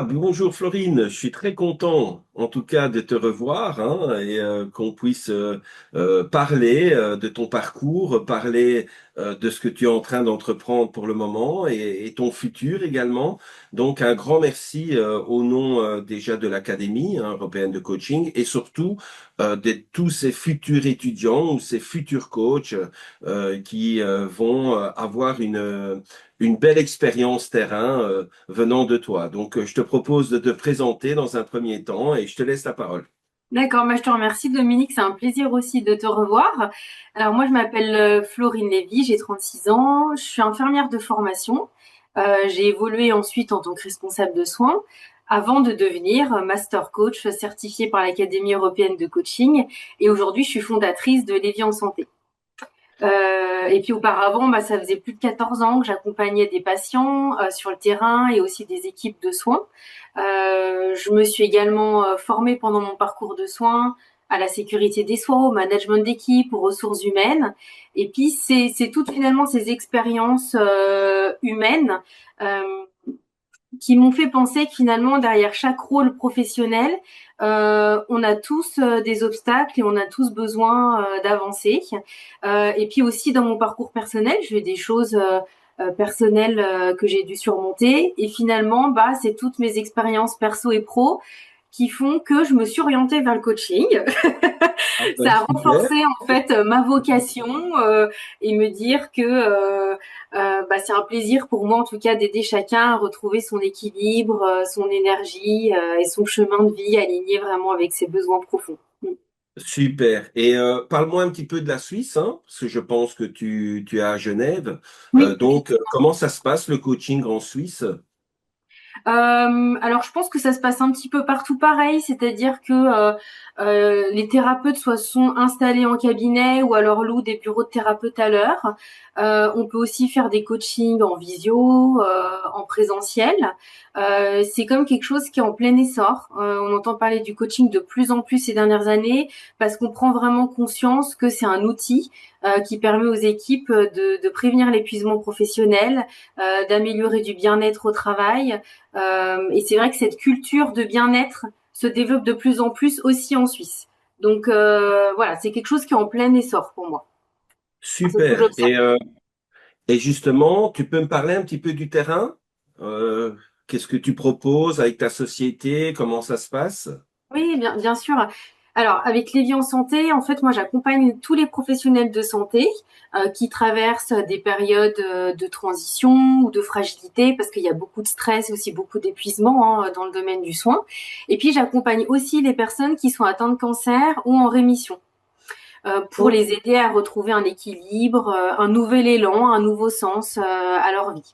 bonjour Florine, je suis très content en tout cas de te revoir et qu'on puisse parler de ton parcours, parler de ce que tu es en train d'entreprendre pour le moment et ton futur également. Donc un grand merci au nom déjà de l'Académie européenne de coaching et surtout de tous ces futurs étudiants ou ces futurs coachs qui vont avoir une belle expérience terrain venant de toi. Donc, je te propose de te présenter dans un premier temps et je te laisse la parole. D'accord, je te remercie Dominique, c'est un plaisir aussi de te revoir. Alors moi je m'appelle Florine Lévy, j'ai 36 ans, je suis infirmière de formation. J'ai évolué ensuite en tant que responsable de soins avant de devenir master coach certifiée par l'Académie européenne de coaching et aujourd'hui je suis fondatrice de Lévy en santé. Et puis auparavant, ça faisait plus de 14 ans que j'accompagnais des patients sur le terrain et aussi des équipes de soins. Je me suis également formée pendant mon parcours de soins à la sécurité des soins, au management d'équipe, aux ressources humaines. Et puis c'est toutes finalement ces expériences humaines euh, qui m'ont fait penser que finalement derrière chaque rôle professionnel, on a tous des obstacles et on a tous besoin d'avancer. Et puis aussi dans mon parcours personnel, j'ai eu des choses personnelles que j'ai dû surmonter. Et finalement, c'est toutes mes expériences perso et pro qui font que je me suis orientée vers le coaching. Ah ben, Ça a super. renforcé en fait ma vocation et me dire que c'est un plaisir pour moi en tout cas d'aider chacun à retrouver son équilibre, son énergie et son chemin de vie aligné vraiment avec ses besoins profonds. Super. Et parle-moi un petit peu de la Suisse, parce que je pense que tu es à Genève. Oui, Comment ça se passe le coaching en Suisse? alors je pense que ça se passe un petit peu partout pareil, c'est-à-dire que les thérapeutes soit sont installés en cabinet ou alors louent des bureaux de thérapeutes à l'heure. On peut aussi faire des coachings en visio, en présentiel. C'est comme quelque chose qui est en plein essor. On entend parler du coaching de plus en plus ces dernières années parce qu'on prend vraiment conscience que c'est un outil qui permet aux équipes de prévenir l'épuisement professionnel, d'améliorer du bien-être au travail. Et c'est vrai que cette culture de bien-être se développe de plus en plus aussi en Suisse. Donc voilà, c'est quelque chose qui est en plein essor pour moi. C'est ce que Super. j'observe. Et justement, tu peux me parler un petit peu du terrain? Qu'est-ce que tu proposes avec ta société? Comment ça se passe? Oui, bien sûr. Alors, avec Lévi en santé, en fait, moi, j'accompagne tous les professionnels de santé qui traversent des périodes de transition ou de fragilité, parce qu'il y a beaucoup de stress et aussi beaucoup d'épuisement dans le domaine du soin. Et puis, j'accompagne aussi les personnes qui sont atteintes de cancer ou en rémission. Pour Ok. les aider à retrouver un équilibre, un nouvel élan, un nouveau sens à leur vie.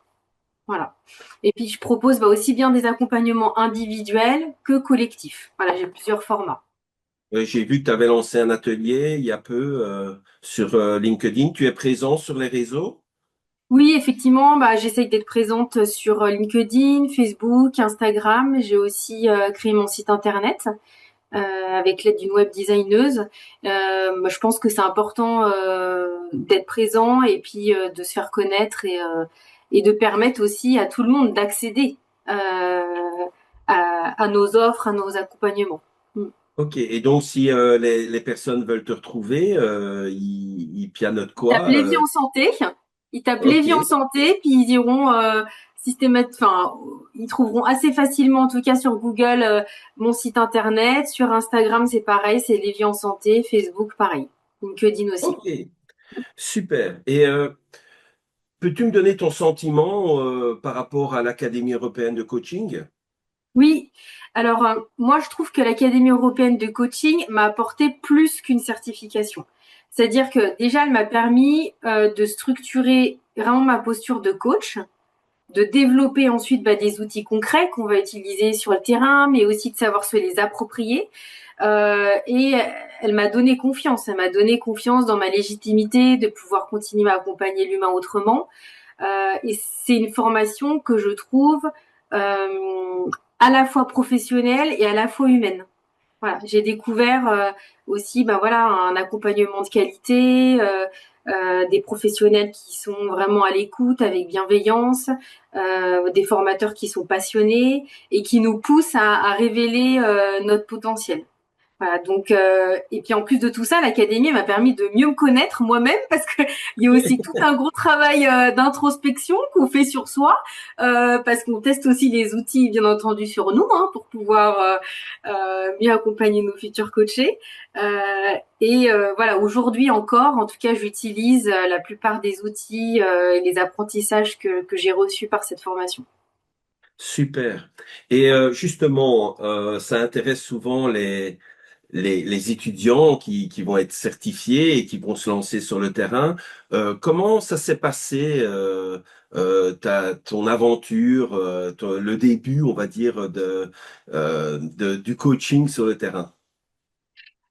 Voilà. Et puis je propose aussi bien des accompagnements individuels que collectifs. Voilà, j'ai plusieurs formats. J'ai vu que tu avais lancé un atelier il y a peu sur LinkedIn. Tu es présent sur les réseaux? Oui, effectivement, j'essaye d'être présente sur LinkedIn, Facebook, Instagram. J'ai aussi créé mon site internet avec l'aide d'une web designeuse. Je pense que c'est important d'être présent et puis de se faire connaître et de permettre aussi à tout le monde d'accéder à nos offres, à nos accompagnements. Mm. Ok, et donc si les personnes veulent te retrouver, ils pianotent Ils tapent quoi? Lévi en santé, ils tapent Ok, Lévi en santé, puis ils iront ils trouveront assez facilement, en tout cas sur Google, mon site internet, sur Instagram c'est pareil, c'est Lévi en santé, Facebook pareil, LinkedIn aussi. ok, super. Et peux-tu me donner ton sentiment par rapport à l'Académie européenne de coaching? Oui, alors moi je trouve que l'Académie européenne de coaching m'a apporté plus qu'une certification. C'est-à-dire que déjà elle m'a permis de structurer vraiment ma posture de coach, de développer ensuite des outils concrets qu'on va utiliser sur le terrain, mais aussi de savoir se les approprier. Et elle m'a donné confiance. Elle m'a donné confiance dans ma légitimité de pouvoir continuer à accompagner l'humain autrement. Et c'est une formation que je trouve à la fois professionnelle et à la fois humaine. Voilà, j'ai découvert aussi un accompagnement de qualité, des professionnels qui sont vraiment à l'écoute, avec bienveillance, des formateurs qui sont passionnés et qui nous poussent à révéler notre potentiel. Voilà, donc et puis en plus de tout ça, l'académie m'a permis de mieux me connaître moi-même parce que il y a aussi tout un gros travail d'introspection qu'on fait sur soi parce qu'on teste aussi les outils bien entendu sur nous hein, pour pouvoir mieux accompagner nos futurs coachés. Voilà, aujourd'hui encore, en tout cas, j'utilise la plupart des outils et les apprentissages que j'ai reçus par cette formation. Super. Et justement, ça intéresse souvent les étudiants qui vont être certifiés et qui vont se lancer sur le terrain. Comment ça s'est passé, ton aventure, le début, on va dire, du coaching sur le terrain?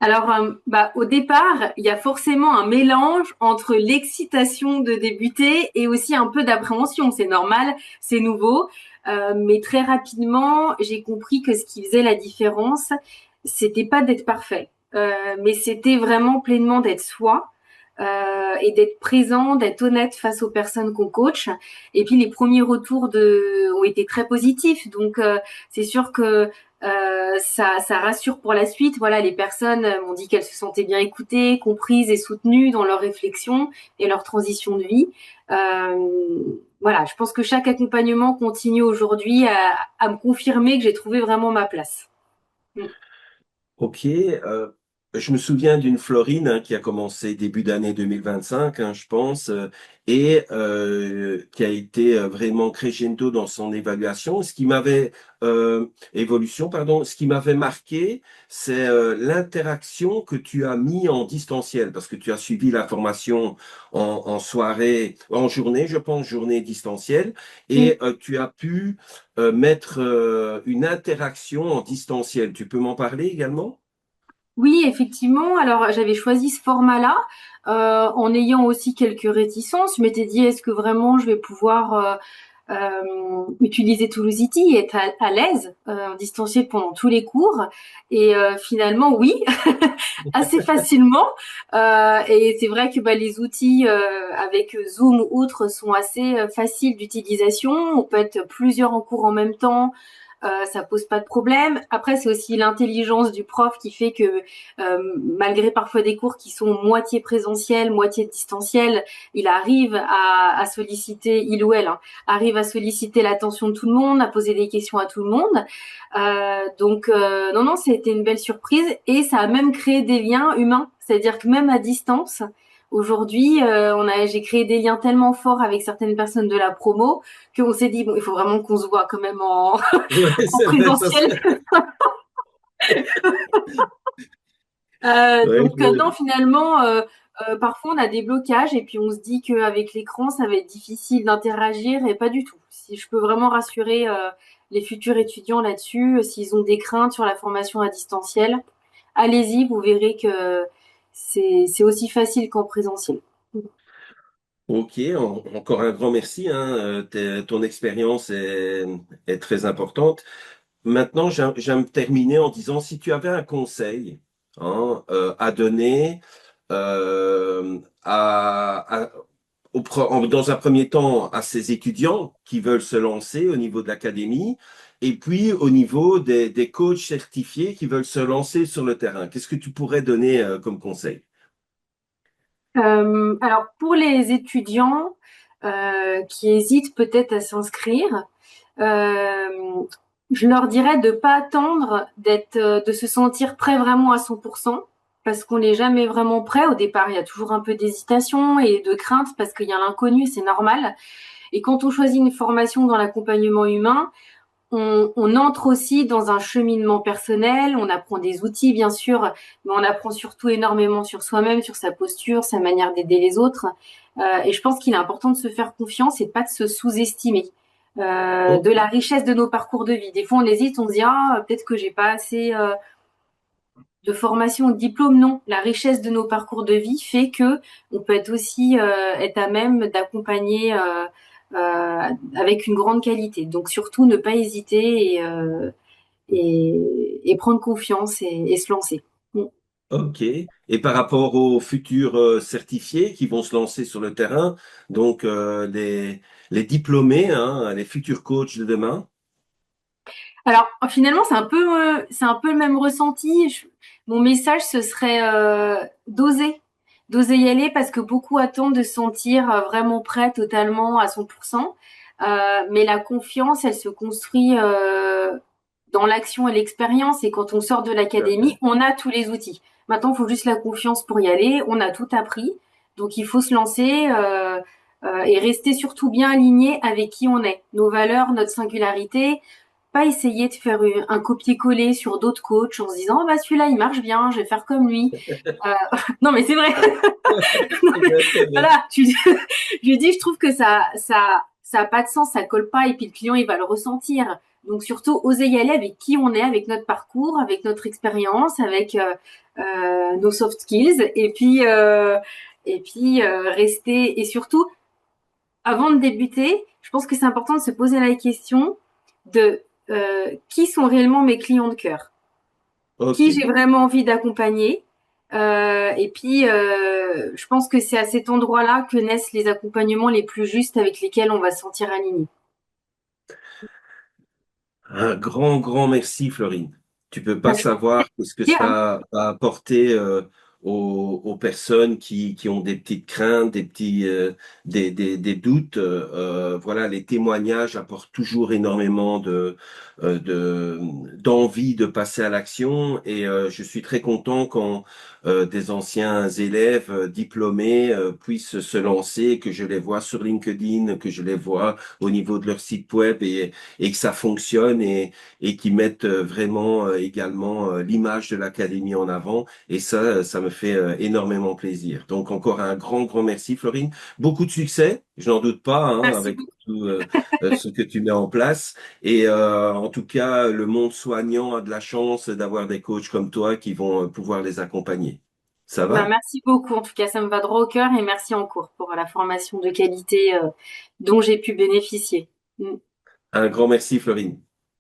Alors, au départ, il y a forcément un mélange entre l'excitation de débuter et aussi un peu d'appréhension. C'est normal, c'est nouveau, mais très rapidement, j'ai compris que ce qui faisait la différence, c'était pas d'être parfait, mais c'était vraiment pleinement d'être soi. Et d'être présent, d'être honnête face aux personnes qu'on coach. Et puis les premiers retours ont été très positifs. Donc c'est sûr que ça rassure pour la suite. Voilà, les personnes m'ont dit qu'elles se sentaient bien écoutées, comprises et soutenues dans leur réflexion et leur transition de vie. Voilà, je pense que chaque accompagnement continue aujourd'hui à me confirmer que j'ai trouvé vraiment ma place. Mm. Ok, je me souviens d'une Florine qui a commencé début d'année 2025, je pense, et qui a été vraiment crescendo dans son évaluation. Évolution, pardon. Ce qui m'avait marqué, c'est l'interaction que tu as mis en distanciel, parce que tu as suivi la formation en soirée, en journée, je pense, journée distancielle, et Mm. tu as pu mettre une interaction en distanciel. Tu peux m'en parler également? Oui, effectivement. Alors, j'avais choisi ce format-là en ayant aussi quelques réticences. Je m'étais dit, est-ce que vraiment je vais pouvoir utiliser Toulousity et être à l'aise en distanciel pendant tous les cours? Et finalement, oui, assez facilement. Et c'est vrai que les outils avec Zoom ou autres sont assez faciles d'utilisation. On peut être plusieurs en cours en même temps. Ça pose pas de problème. Après, c'est aussi l'intelligence du prof qui fait que malgré parfois des cours qui sont moitié présentiels, moitié distanciels, il arrive à solliciter, il ou elle, hein, arrive à solliciter l'attention de tout le monde, à poser des questions à tout le monde. Non, non, c'était une belle surprise et ça a même créé des liens humains. C'est-à-dire que même à distance, aujourd'hui, j'ai créé des liens tellement forts avec certaines personnes de la promo qu'on s'est dit bon, il faut vraiment qu'on se voit quand même Ouais, en c'est vrai, ça présentiel. c'est. Ouais, Non, finalement, parfois on a des blocages et puis on se dit qu'avec l'écran, ça va être difficile d'interagir et pas du tout. Si je peux vraiment rassurer les futurs étudiants là-dessus, s'ils ont des craintes sur la formation à distanciel, allez-y, vous verrez que c'est aussi facile qu'en présentiel. ok, encore un grand merci. Ton expérience est très importante. Maintenant, j'aime terminer en disant si tu avais un conseil à donner dans un premier temps à ces étudiants qui veulent se lancer au niveau de l'académie et puis au niveau des coachs certifiés qui veulent se lancer sur le terrain. Qu'est-ce que tu pourrais donner comme conseil? Alors pour les étudiants qui hésitent peut-être à s'inscrire, euh, je leur dirais de pas attendre de se sentir prêt vraiment à 100%, parce qu'on n'est jamais vraiment prêt. Au départ, il y a toujours un peu d'hésitation et de crainte parce qu'il y a l'inconnu, c'est normal. Et quand on choisit une formation dans l'accompagnement humain, on entre aussi dans un cheminement personnel, on apprend des outils bien sûr, mais on apprend surtout énormément sur soi-même, sur sa posture, sa manière d'aider les autres. Et je pense qu'il est important de se faire confiance et pas de se sous-estimer. De la richesse de nos parcours de vie. Des fois, on hésite, on se dit ah peut-être que j'ai pas assez de formation ou de diplôme. Non, la richesse de nos parcours de vie fait que on peut être aussi être à même d'accompagner avec une grande qualité. Donc surtout ne pas hésiter et prendre confiance et se lancer. Mm. Ok. Et par rapport aux futurs certifiés qui vont se lancer sur le terrain, donc les diplômés, hein, les futurs coachs de demain. Alors finalement, c'est un peu le même ressenti. Mon message, ce serait d'oser y aller parce que beaucoup attendent de se sentir vraiment prêt totalement à 100%. Mais la confiance, elle se construit dans l'action et l'expérience. Et quand on sort de Tout à l'académie, fait. on a tous les outils. Maintenant, il faut juste la confiance pour y aller. On a tout appris. Donc, il faut se lancer et rester surtout bien aligné avec qui on est. Nos valeurs, notre singularité. Pas essayer de faire un copier-coller sur d'autres coachs en se disant, oh, bah, celui-là, il marche bien, je vais faire comme lui. Euh, non, mais c'est vrai. Non, mais Exactement. voilà, je lui dis, je trouve que ça a pas de sens, ça colle pas, et puis le client, il va le ressentir. Donc surtout, oser y aller avec qui on est, avec notre parcours, avec notre expérience, avec nos soft skills, et puis rester, et surtout, avant de débuter, je pense que c'est important de se poser la question de qui sont réellement mes clients de cœur, qui j'ai Ok. vraiment envie d'accompagner. Et puis, je pense que c'est à cet endroit-là que naissent les accompagnements les plus justes avec lesquels on va se sentir aligné. Un grand, grand merci, Florine. Tu peux pas Bah, je t'en savoir ce que prie, hein. ça a apporté aux personnes qui ont des petites craintes, des doutes. Voilà, les témoignages apportent toujours énormément d'envie de passer à l'action. Et je suis très content quand des anciens élèves diplômés puissent se lancer, que je les vois sur LinkedIn, que je les vois au niveau de leur site web et que ça fonctionne et qui mettent vraiment également l'image de l'académie en avant. Et ça me fait énormément plaisir. Donc encore un grand, grand merci, Florine. Beaucoup de succès, je n'en doute pas, hein, Merci avec beaucoup. tout ce que tu mets en place. Et en tout cas, le monde soignant a de la chance d'avoir des coachs comme toi qui vont pouvoir les accompagner. Ça Bah, va? merci beaucoup. En tout cas, ça me va droit au cœur et merci encore pour la formation de qualité dont j'ai pu bénéficier. Mm. Un grand merci, Florine.